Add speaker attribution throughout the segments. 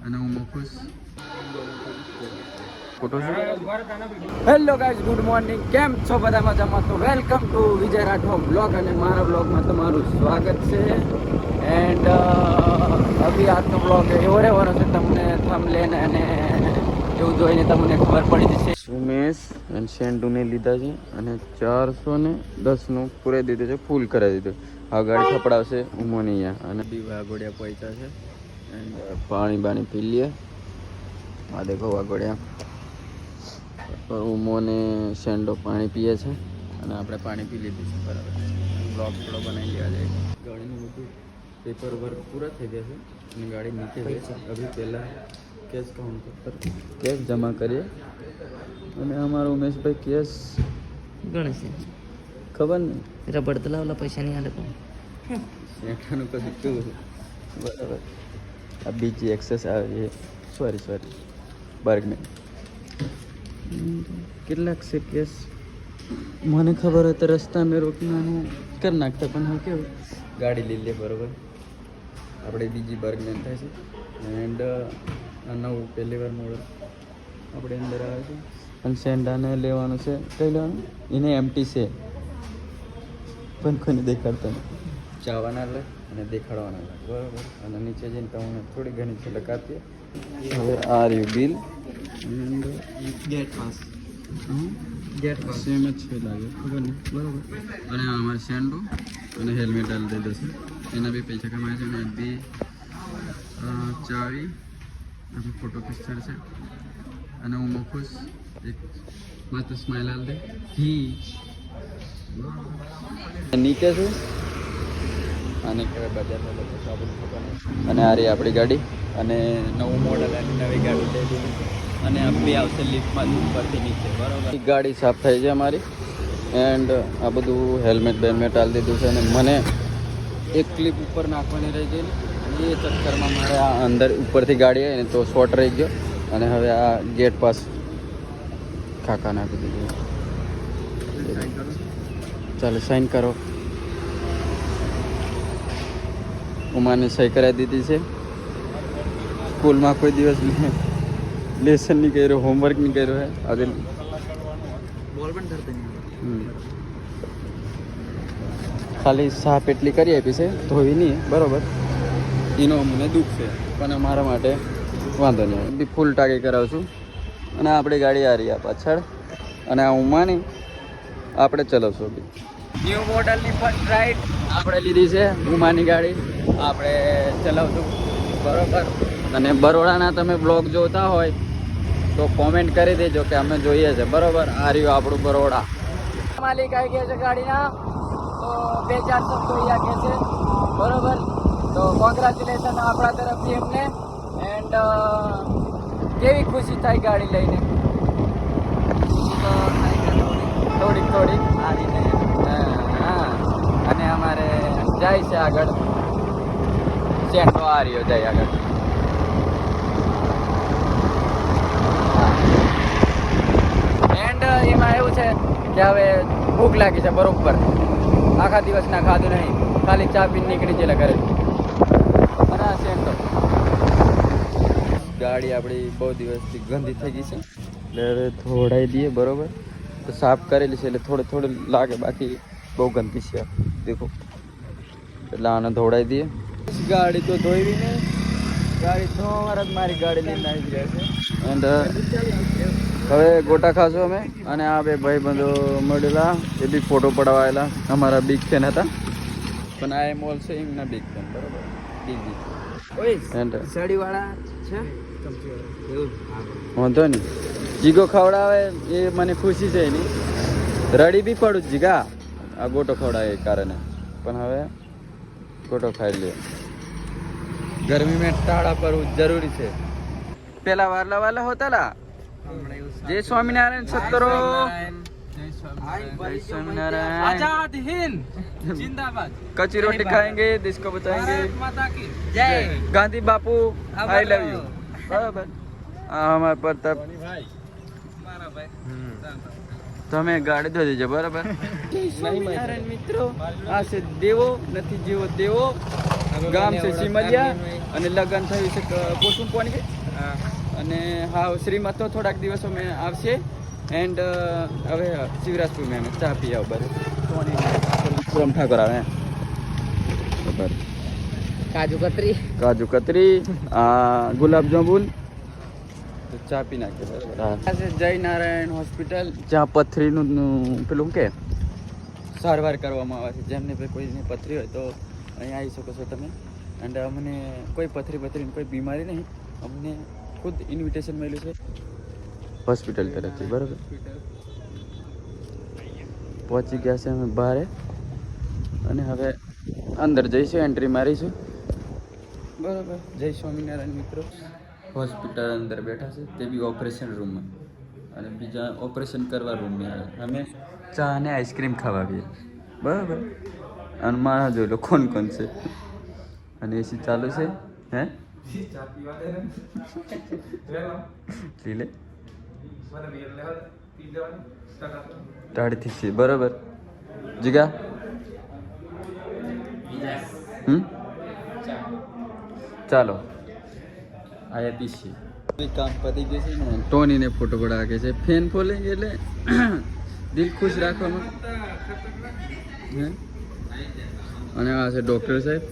Speaker 1: અને હું મુખુશ ફોટો છે. Hello guys, good morning. કેમ છો બધા મજામાં? તો welcome to Vijay Rathwa blog અને મારા બ્લોગમાં તમારું સ્વાગત છે. એન્ડ અભી આજનો બ્લોગ એવો રહેવાનો છે, તમને થંબનેલ અને એવું જોઈને તમને ખબર પડી જશે. સુમેશ અને સેન્ટુને લીધા છે અને 410નું પૂરાઈ દીધું છે, ફૂલ કરાવી દીધું. આ ગાડી ખપડાવશે ઉમોની અહીંયા અને વાઘોડિયા પહોંચ્યા છે. એન્ડ પાણી બાણી પી લઈએ. આ દેખો વાઘોડિયા ઉમોને સેન્ડો પાણી પીએ છે અને આપણે પાણી પી લીધું છે. બરાબર, બ્લોગ થોડો બનાવી લેવા જાય. ગાડીનું બધું પેપર વર્ક પૂરા થઈ ગયા છે અને ગાડી નીચે છે. અભી પહેલાં કેશ કાઉન્ટર પર કેશ જમા કરીએ. અને અમારો ઉમેશભાઈ કેશ
Speaker 2: ગણશે
Speaker 1: ખબર નહીં
Speaker 2: રબડ તો લાવલા પૈસા નહીં આલે પણ
Speaker 1: શેઠાનું કશું કેવું. બરાબર, આ બીજી એક્સેસ આવે છે. સોરી બર્ગમેન કેટલાક છે કેસ મને ખબર હોય તો રસ્તા મેં રોકીને કરી નાખતા, પણ હું કેવું ગાડી લઈ લે. બરાબર, આપણે બીજી બર્ગમેન થાય છે. એન્ડ આ નવું પહેલી વાર મોડલ આપણે અંદર આવે છે. અને સેન્ડાને લેવાનું છે. કઈ લેવાનું? એને એમટી છે પણ કોઈને દેખાડતા નહીં. ચાવાના લે અને દેખાડવાના લે. બરાબર, અને નીચે જઈને તમને થોડી ઘણી ઝલક આપીએ. હવે આ રહ્યું bill and get pass same જ છે લાગે, ખબર નહીં. બરાબર, અને અમારે સેન્ડો અને હેલ્મેટ આલી દીધો છે. એના બી પૈસા કમાય છે. અને બી ચાવી અને ફોટો પિક્ચર છે. અને હું મુખુશ એક મસ્ત સ્માઇલ આલ દે નીચે છું. આને કહેવાય બજારમાં લોકો સાબુન ખબર. અને આ રહી આપણી ગાડી અને નવું મોડલ અને નવી ગાડી લઈ લીધી. અને આ બી આવશે લિફ્ટમાં ઉપરથી નીચે. બરાબર, ગાડી સાફ થઈ છે અમારી. એન્ડ આ બધું હેલ્મેટ બેલ્મેટ આલી દીધું છે. અને મને એક ક્લિપ ઉપર નાખવાની રહી ગયેલી. એ ચક્કરમાં મારે આ અંદર ઉપરથી ગાડી આવી ને તો શોર્ટ રહી ગયો. અને હવે આ ગેટ પાસ કાકા નાખી દીધું. ચાલો સાઈન કરો. ઉમાને સહી કરાવી દીધી છે. સ્કૂલમાં કોઈ દિવસ લેસન નહીં કર્યો, હોમવર્ક નહીં કર્યો હે આગળ
Speaker 2: બોલ પણ ધરતો નહીં.
Speaker 1: ખાલી સાફ એટલી કરી આપી છે, ધોવી નહીં. બરાબર, એનો અમને દુઃખ છે, પણ અમારા માટે વાંધો નહીં. બી ફૂલ ટાંકી કરાવું છું. અને આપણી ગાડી આ રહી આ પાછળ. અને આ ઉમાની આપણે ચલાવશું. બી ન્યૂ મોડલની ફર્સ્ટ રાઈડ આપણે લીધી છે. ઉમાની ગાડી આપણે ચલાવશું. બરાબર, અને બરોડાના તમે બ્લોગ જોતા હોય તો કોમેન્ટ કરી દેજો કે અમે જોઈએ છે. બરાબર, આ રહ્યું આપણું બરોડા. માલિક આવી ગયા છે ગાડીના. તો 2-4 શબ્દો અહીંયા કહે છે. બરાબર, તો કોંગ્રેચ્યુલેશન આપણા તરફથી એમને. એન્ડ કેવી ખુશી થાય ગાડી લઈને? થોડીક આ રીતે. હા, અને અમારે જાય છે આગળ. સેન્ટો આ રહ્યો જાય આગળ. એન્ડ એમાં એવું છે કે હવે ભૂખ લાગી છે બરોબર. આખા દિવસના ખાધું નહીં, ખાલી ચા પીને નીકળી ગયેલા ઘરે. અને આ સેન્ટો ગાડી આપણી બહુ દિવસથી ગંદી થઈ ગઈ છે, એટલે હવે ધોડાઈ દઈએ. બરોબર, તો સાફ કરેલી છે એટલે થોડું લાગે, બાકી બહુ ગંદી છે. દેખો, એટલે આને ધોડાઈ દઈએ. ગાડી તો ધોઈ ને ગાડી થોડા મારી ગાડી લઈને આવી ગયા છે. એન્ડ હવે ગોટા ખાશું અમે. અને આ બે ભાઈ બંધો મળેલા, એ બી ફોટો પડાવાયેલા. અમારા બિગ ફેન હતા, પણ આ એમ ઓલસો એમના બિગ ફેન. બરોબર, એન્ડ
Speaker 2: સાડીવાળા છે
Speaker 1: વાંધો નહીં. જીગો ખવડાવે એ મને ખુશી છે એની. રડી બી પડું જીગા આ ગોટો ખવડાવે એ કારણે. પણ હવે ગોટો ખાઈ લે. ગરમી મેં ટાળા પરવું જરૂરી છે. પેલા વાલા હોતા લા. જય સ્વામિનારાયણ સત્તરો. जय स्वामीनारायण.
Speaker 2: आजाद हिंद जिंदाबाद.
Speaker 1: कच्ची रोटी खाएंगे, देश को बचाएंगे.
Speaker 2: भारत माता की जय.
Speaker 1: गांधी बापू आई लव यू. बराबर, हमारे प्रताप તમે ગાડી દો દેજો બરાબર. સ્વામિનારાયણ મિત્રો, આ છે દેવો નથી જેવો દેવો, ગામ છે સિમલિયા અને લગ્ન થયું છે પોસુમ કોણ કે અને હા શ્રીમત તો થોડાક દિવસો મેં આવશે એન્ડ હવે શિવરાજપુર મેં ચા પી આવ બરાબર. પૂરમ ઠાકોર આવે બરાબર. કાજુ કતરી ગુલાબ જાંબુ તો ચા પી નાખીએ બરાબર. આ છે જય નારાયણ હોસ્પિટલ, જ્યાં પથરીનું પેલું કે સારવાર કરવામાં આવે છે. જેમને કોઈને પથરી હોય તો અહીંયા આવી શકો છો તમે. એન્ડ અમને કોઈ પથરીની કોઈ બીમારી નહીં, અમને ખુદ ઇન્વિટેશન મળ્યું છે હોસ્પિટલ તરફથી બરાબર. પહોંચી ગયા છે અમે બહાર અને હવે અંદર જઈશું, એન્ટ્રી મારીશું બરાબર. જય સ્વામિનારાયણ મિત્રો. હોસ્પિટલ અંદર બેઠા છે તે બી ઓપરેશન રૂમમાં, અને બીજા ઓપરેશન કરવા રૂમમાં અમે ચા અને આઈસ્ક્રીમ ખાવા ગઈએ બરાબર. અને મારા જોઈ લો કોણ કોણ છે, અને એસી ચાલુ છે હે પી લે ટાળીથી છે બરાબર. જીગા ચાલો આયા પીસી કામ પતી ગયું છે ને. ટોનીને ફોટો પડાવે છે, ફેન ફોલે એટલે દિલ ખુશ રાખવામાં. અને આ છે ડૉક્ટર સાહેબ,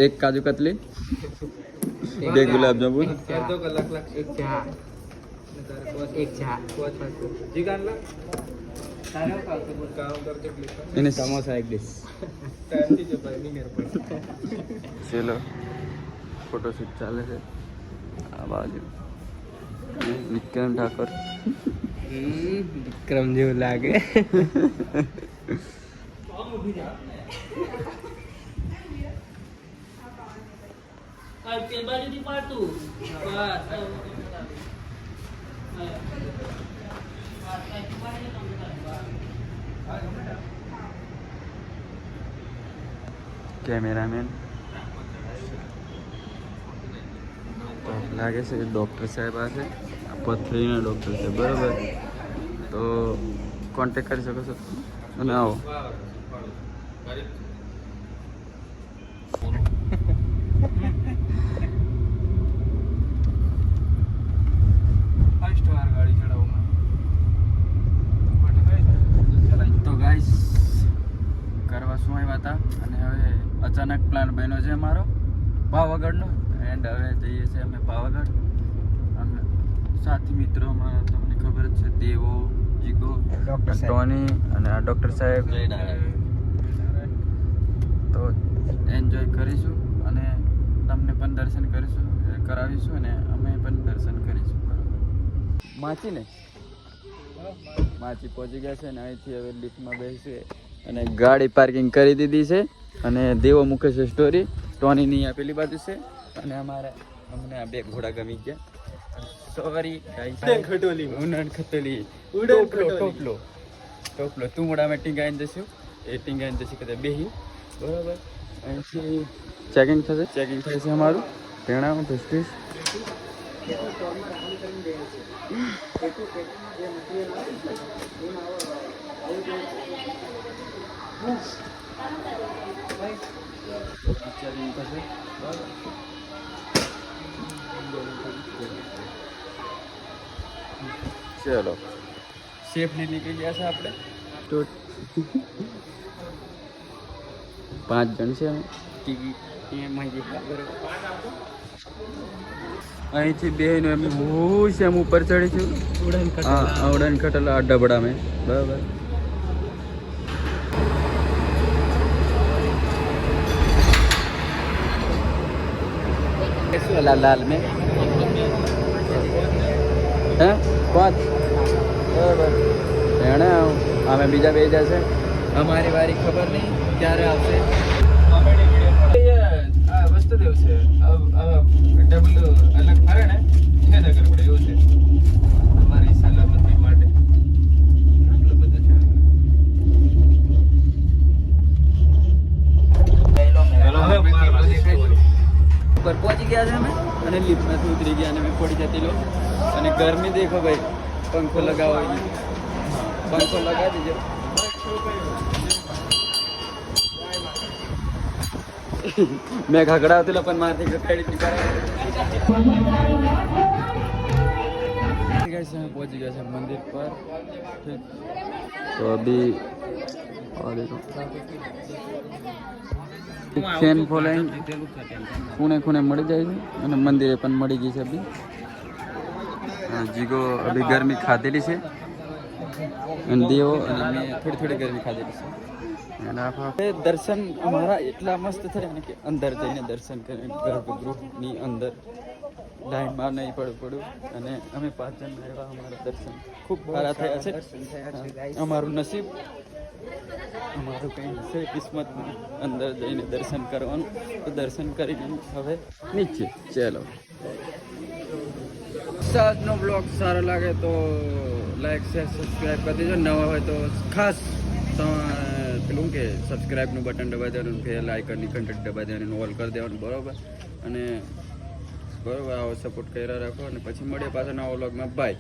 Speaker 1: એક કાજુ કતલી, 2 ગુલાબ જાંબુ, એને સમોસા એક ડિશ. ચલો ફોટોશૂટ ચાલે છે. આ બાજુ વિક્રમ ઠાકોર,
Speaker 2: વિક્રમ જેવું લાગે.
Speaker 1: કેમેરામેન તો લાગે છે ડૉક્ટર સાહેબ આ છે, પથરીના ડૉક્ટર છે બરાબર. તો કોન્ટેક કરી શકો છો અને આવો. તો ગાઈસ કરવા શું આવ્યા હતા, અને હવે અચાનક પ્લાન બન્યો છે અમારો પાવાગઢનો. એન્ડ હવે જઈએ છીએ અમે પાવાગઢ. અમે સાથી મિત્રોમાં તમને ખબર જ છે, દેવો, જીગો, ટોની અને આ ડૉક્ટર સાહેબ. તો એન્જોય કરીશું અને તમને પણ દર્શન કરાવીશું અને અમે પણ દર્શન કરીશું બરાબર. માચી પહોંચી ગયા છે ને અહીંથી હવે લિફ્ટમાં બેસીએ અને ગાડી પાર્કિંગ કરી દીધી છે. અને દેવો મૂકે છે સ્ટોરી, ટોનીની આ પેલી બાજુ છે અને અમને આ 2 ઘોડા ગમી ગયા. સોરી ખટોલી ટોપલો તું મોડામાં ટીંગાઈને જશું, એ ટીંગાઈને જશે કદાચ બેહી બરાબર. અહીંથી ચેકિંગ થશે, ચેકિંગ થાય છે અમારું ટેણા ભેસ્ટીસ. ચલો સેફલી નીકળી ગયા છે આપણે. તો 5 જણ છે અમે. અહીંથી બેનો એમ હું છે, એમ ઉપર ચડીશું ઉડાન ખટોલા અડ્ડા બડા મેં બરાબર. લાલ મેં હે 5 બરાબર. એને અમે બીજા 2 જશે, અમારી વારી ખબર નહીં ક્યારે આવશે. વસ્તુ દેવ છે ડબલ અલગ ફરે ને એને નગર પડે એવું છે અમારી સલામતી માટે. એટલું બધું છે. ઉપર પહોંચી ગયા છે અમે અને લિફ્ટમાંથી ઉતરી ગયા અને અમે પડી જતી લો અને ગરમી દેખો ભાઈ પંખો લગાવો પંખો લગાવી દીજો મેં ઘગડાવતી પણ મારથી ઘટાડી पहुंच गया है मंदिर पर तो अभी और देखो फैन फॉलोइंग खूने खूने मળી જાય છે અને મંદિરે પણ મળી ગઈ છે અભી જીગો અભી ગરમી ખાધેલી છે અને દેવો અને મેં થોડી ગરમી ખાધેલી છે અને આપણે દર્શન અમારા એટલા મસ્ત થયા ને કે અંદર જઈને દર્શન કરીને ગર્ભગૃહની અંદર લાઈનમાં નહીં પડવું અને અમે 5 જણ આવ્યા અમારા દર્શન ખૂબ સારા થયા છે અમારું નસીબ અમારું કંઈ હશે કિસ્મતમાં અંદર જઈને દર્શન કરવાનું તો દર્શન કરીને હવે નીચે ચાલો આજનો બ્લોગ સારો લાગે તો લાઈક શેર સબસ્ક્રાઈબ કરી દેજો નવા હોય તો ખાસ પેલું કે સબસ્ક્રાઈબનું બટન દબાવી દેવાનું ફેલ આઇકનની ઘંટડી દબાવી દેવાની ઓલ કરી દેવાનું બરાબર અને બરાબર આવો સપોર્ટ કર્યા રાખો અને પછી મળીએ પાછા નવા વ્લોગમાં બાય.